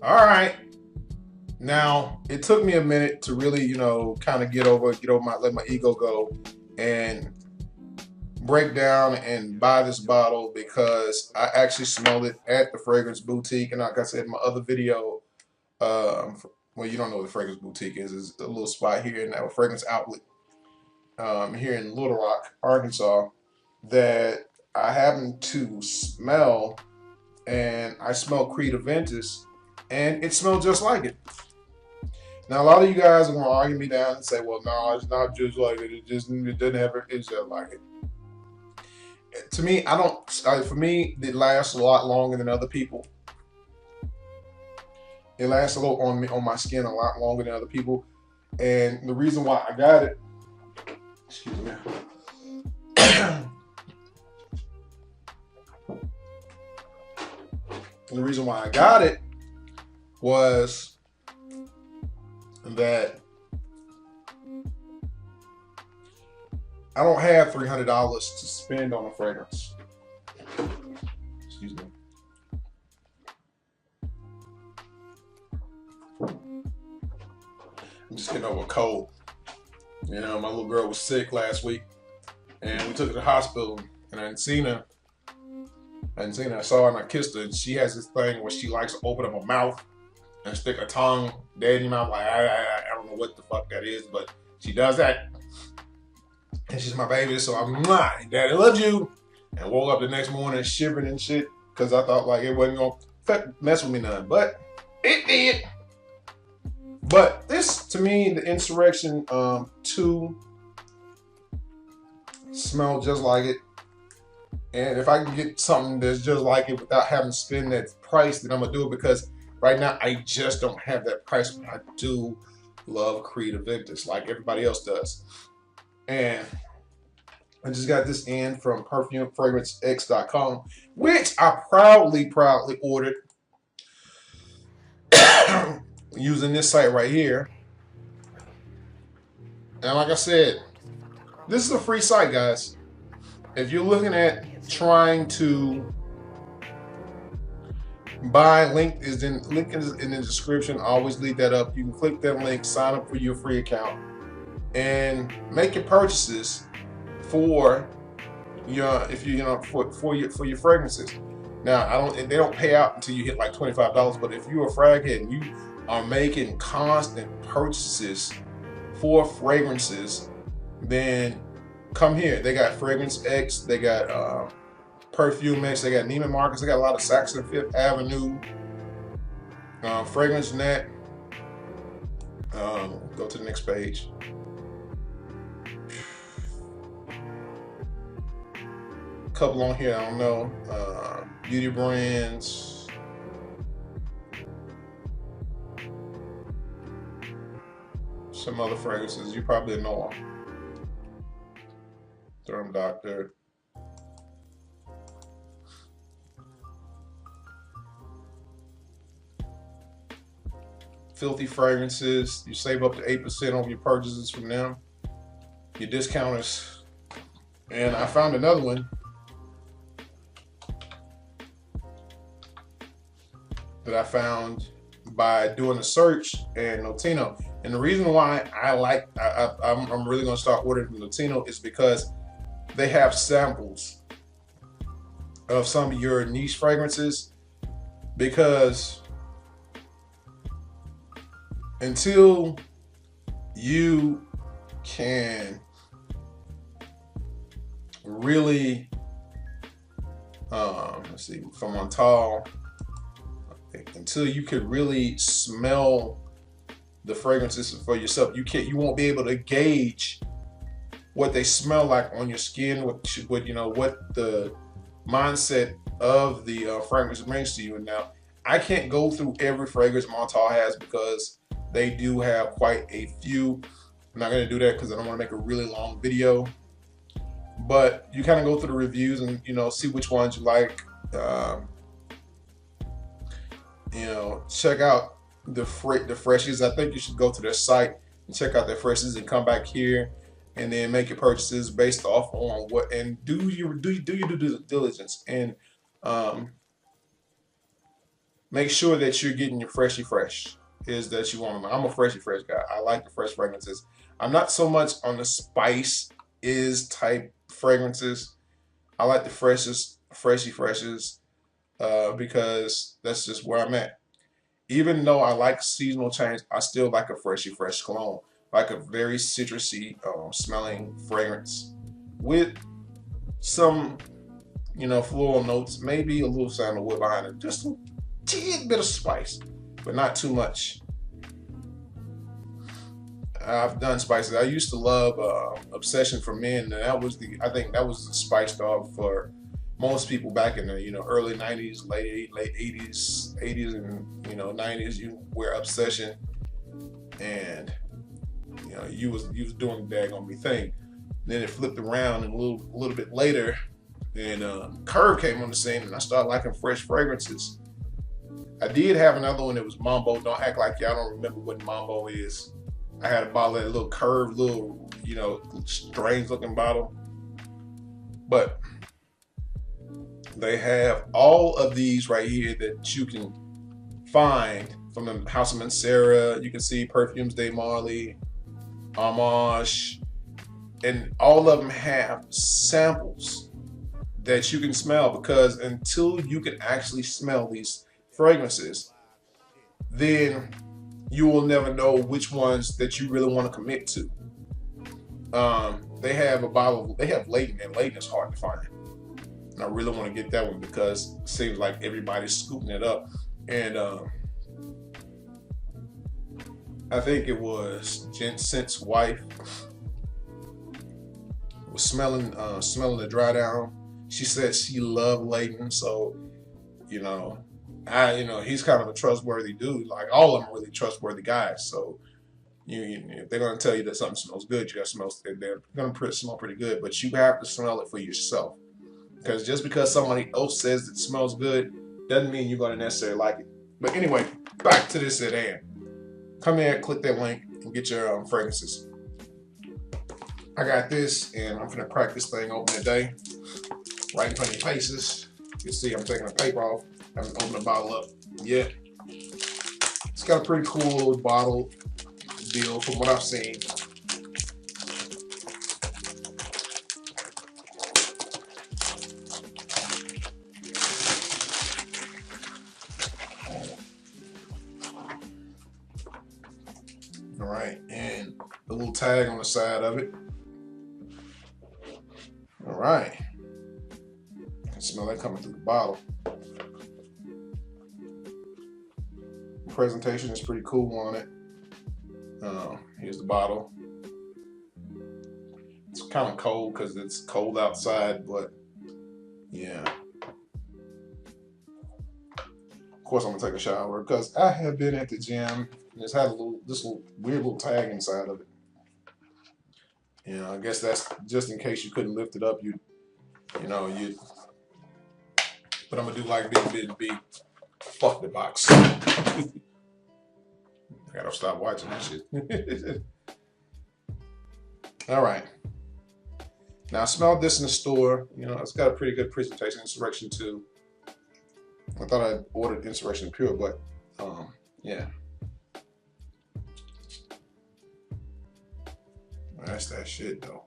All right. Now it took me a minute to really, kind of let my ego go and break down and buy this bottle because I actually smelled it at the fragrance boutique. And like I said in my other video, well, you don't know what the fragrance boutique is. It's a little spot here in our fragrance outlet here in Little Rock, Arkansas, that I happened to smell, and I smelled Creed Aventus, and it smelled just like it. Now, a lot of you guys are going to argue me down and say, well, no, it's not just like it. It doesn't have it. It's just like it. To me, I don't. For me, it lasts a lot longer than other people. It lasts a little on my skin a lot longer than other people, and the reason why I got it. Excuse me. The reason why I got it was that I don't have $300 to spend on a fragrance. Excuse me. I'm just getting over a cold. You know, my little girl was sick last week, and we took her to the hospital, and I hadn't seen her. I saw her and I kissed her, and she has this thing where she likes to open up her mouth and stick her tongue dead in your mouth. Like, I don't know what the fuck that is, but she does that. And she's my baby, so I'm Daddy loves you. And woke up the next morning shivering and shit because I thought like it wasn't gonna mess with me none, but it did. But this, to me, the Insurrection 2 smelled just like it. And if I can get something that's just like it without having to spend that price, then I'm gonna do it, because right now I just don't have that price. But I do love Creed Aventus like everybody else does. And I just got this in from perfumefragrancex.com, which I proudly ordered using this site right here. And like I said, this is a free site, guys. If you're looking at trying to buy, link is in the description. Always leave that up. You can click that link, sign up for your free account, and make your purchases for your for your fragrances. Now, they don't pay out until you hit like $25. But if you're a frag head and you are making constant purchases for fragrances, then come here. They got Fragrance X, they got Perfume X, they got Neiman Marcus, they got a lot of Saks and Fifth Avenue, Fragrance Net. Go to the next page. A couple on here, I don't know. Beauty brands. Some other fragrances you probably know them. Derm Doctor. Filthy Fragrances. You save up to 8% on your purchases from them. Your discounters. And I found another one that I found by doing a search in Notino. And the reason why I'm really going to start ordering from Notino is because they have samples of some of your niche fragrances, because until you can really let's see, from Montal, until you could really smell the fragrances for yourself, you won't be able to gauge what they smell like on your skin, what the mindset of the fragrance brings to you. And now I can't go through every fragrance Montal has because they do have quite a few. I'm not going to do that because I don't want to make a really long video, but you kind of go through the reviews and see which ones you like. Check out the freshies. I think you should go to their site and check out their freshies and come back here and then make your purchases based off on what, and do your due diligence and make sure that you're getting your freshy fresh. Is that you want them? I'm a freshy fresh guy. I like the fresh fragrances. I'm not so much on the spice is type fragrances. I like the freshest, freshy freshes because that's just where I'm at. Even though I like seasonal change, I still like a freshy fresh cologne, like a very citrusy smelling fragrance with some, floral notes, maybe a little sandalwood behind it, just a bit of spice, but not too much. I've done spices. I used to love Obsession for Men, and I think that was the spice dog for most people back in the early '90s, late '80s and '90s. You wear Obsession, and you was doing the daggone me thing. Then it flipped around, and a little bit later, and Curve came on the scene, and I started liking fresh fragrances. I did have another one that was Mambo. Don't act like y'all don't remember what Mambo is. I had a bottle, a little curved, strange looking bottle. But they have all of these right here that you can find from the House of Mancera. You can see Perfumes de Marley, Homage, and all of them have samples that you can smell, because until you can actually smell these fragrances, then you will never know which ones that you really want to commit to. They have a bottle, they have Leighton, and Leighton is hard to find. And I really want to get that one because it seems like everybody's scooping it up. And I think it was Jensen's wife was smelling the dry down. She said she loved Leighton, so he's kind of a trustworthy dude. Like, all of them are really trustworthy guys. So if they're gonna tell you that something smells good, you gotta smell. They're gonna smell pretty good, but you have to smell it for yourself. Because just because somebody else says it smells good doesn't mean you're gonna necessarily like it. But anyway, back to this at hand. Come here, click that link, and get your fragrances. I got this, and I'm gonna crack this thing open today, right in front of your faces. You see, I'm taking the paper off. I haven't opened the bottle up yet. It's got a pretty cool little bottle deal from what I've seen. All right, and the little tag on the side of it. All right, I can smell that coming through the bottle. The presentation is pretty cool on it. Here's the bottle. It's kind of cold because it's cold outside, but yeah. Of course, I'm gonna take a shower because I have been at the gym and it's had this little weird little tag inside of it. I guess that's just in case you couldn't lift it up. But I'm gonna do like B. Fuck the box. I gotta stop watching that shit. All right. Now I smelled this in the store. It's got a pretty good presentation. Insurrection 2. I thought I ordered Insurrection Pure, but yeah. That's that shit though.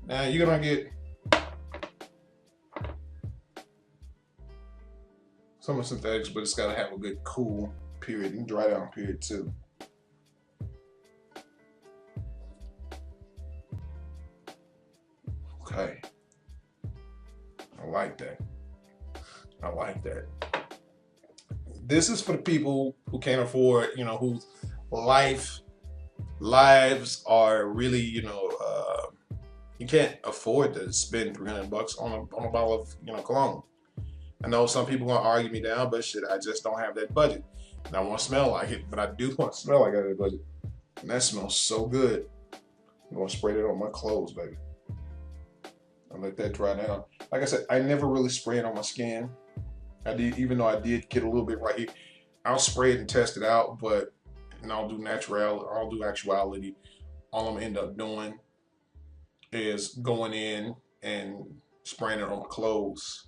Now you're gonna get some of synthetics, but it's gotta have a good cool period and dry down period too. Okay. I like that. I like that. This is for the people who can't afford, whose lives are really, you can't afford to spend $300 on a bottle of, cologne. I know some people gonna argue me down, but shit, I just don't have that budget. And I want to smell like it, but I do want to smell like I have that budget. And that smells so good. I'm gonna spray that on my clothes, baby. I let that dry down. Like I said, I never really spray it on my skin. Even though I did get a little bit right here. I'll spray it and test it out, but I'll do natural, I'll do actuality. All I'm gonna end up doing is going in and spraying it on my clothes.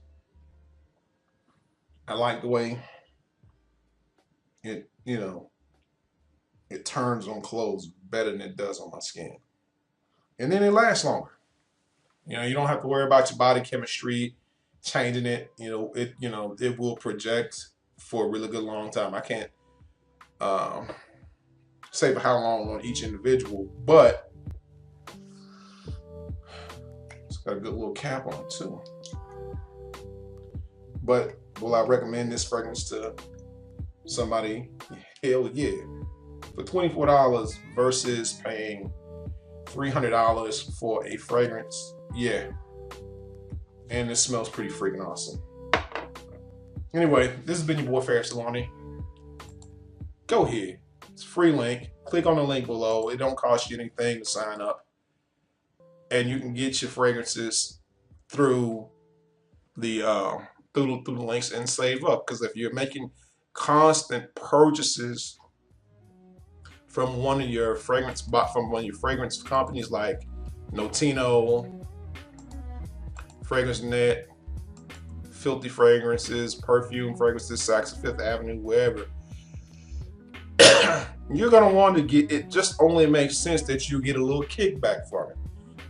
I like the way it, it turns on clothes better than it does on my skin. And then it lasts longer. You don't have to worry about your body chemistry changing it. It will project for a really good long time. I can't um, say for how long on each individual, but it's got a good little cap on it too. But will I recommend this fragrance to somebody? Hell yeah. For $24 versus paying $300 for a fragrance, yeah. And it smells pretty freaking awesome. Anyway, this has been your boy Ferris Saloni. Go ahead. It's a free link. Click on the link below. It don't cost you anything to sign up. And you can get your fragrances through the through the links and save up. Because if you're making constant purchases from one of your fragrance companies like Notino, Fragrance Net, Filthy Fragrances, Perfume Fragrances, Saks Fifth Avenue, wherever, you're gonna want to get it. Just only makes sense that you get a little kickback from it.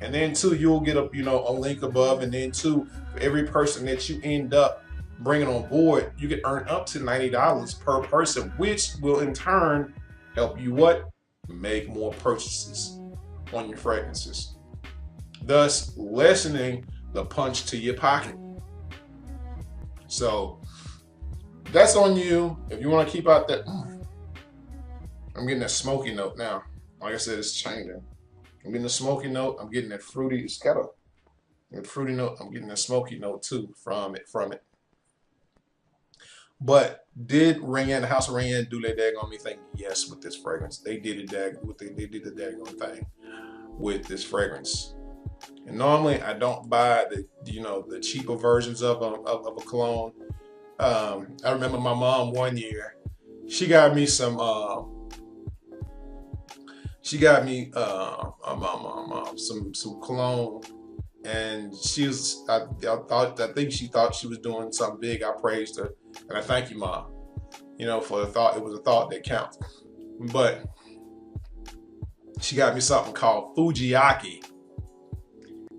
And then two, you'll get a link above, and then two, for every person that you end up bringing on board, you can earn up to $90 per person, which will in turn help you make more purchases on your fragrances, thus lessening the punch to your pocket. So that's on you. If you want to keep out that, I'm getting that smoky note now. Like I said, it's changing. I'm getting a smoky note. I'm getting that fruity. It's got a fruity note. I'm getting a smoky note too from it. But did the House of Rayanne do their daggone me thing? Yes, with this fragrance. They did the daggone thing with this fragrance. And normally I don't buy the cheaper versions of a cologne. I remember my mom one year, she got me some some cologne, and I think she thought she was doing something big. I praised her, and I thank you, Mom, for the thought. It was a thought that counts. But she got me something called Fujiaki,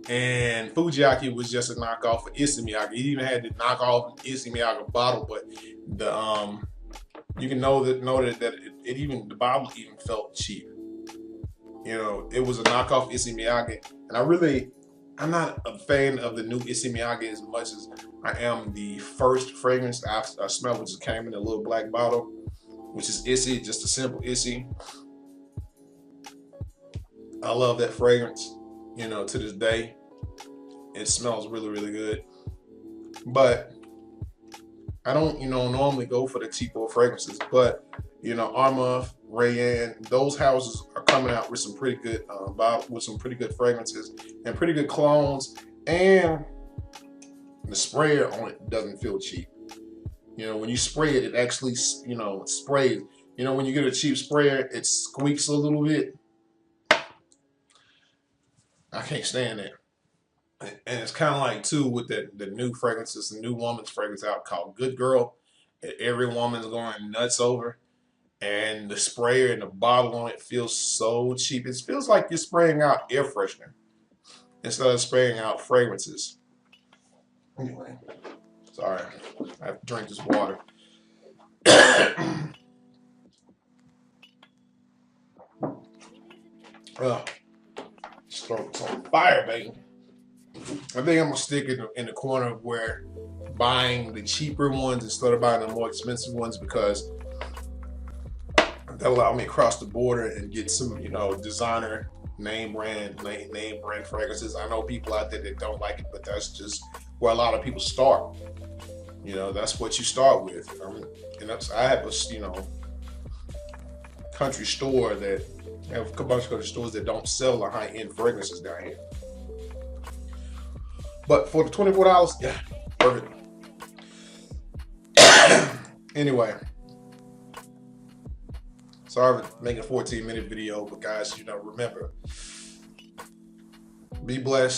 and Fujiaki was just a knockoff of Issey Miyake. It even had the knockoff Issey Miyake bottle, but the you can know that the bottle even felt cheap. It was a knockoff Issey Miyake, and I'm not a fan of the new Issey Miyake as much as I am the first fragrance I smelled, which came in a little black bottle, which is Issey, just a simple Issey. I love that fragrance, to this day. It smells really, really good. But I don't, normally go for the cheaper fragrances, but Armaf, Rayanne, those houses are coming out with some pretty good fragrances and pretty good clones, and the sprayer on it doesn't feel cheap. When you spray it, it actually sprays. When you get a cheap sprayer, it squeaks a little bit. I can't stand that. And it's kind of like too with the new fragrances, the new woman's fragrance out called Good Girl, that every woman's going nuts over. And the sprayer and the bottle on it feels so cheap. It feels like you're spraying out air freshener instead of spraying out fragrances. Anyway, sorry, I have to drink this water. This throat's on fire, baby. I think I'm gonna stick in the corner where buying the cheaper ones instead of buying the more expensive ones, because that allow me to cross the border and get some, designer name brand fragrances. I know people out there that don't like it, but that's just where a lot of people start. That's what you start with. I have a, country store that have a bunch of country stores that don't sell the high-end fragrances down here. But for the $24, yeah, perfect. Anyway. Sorry for making a 14-minute video, but guys, remember, be blessed.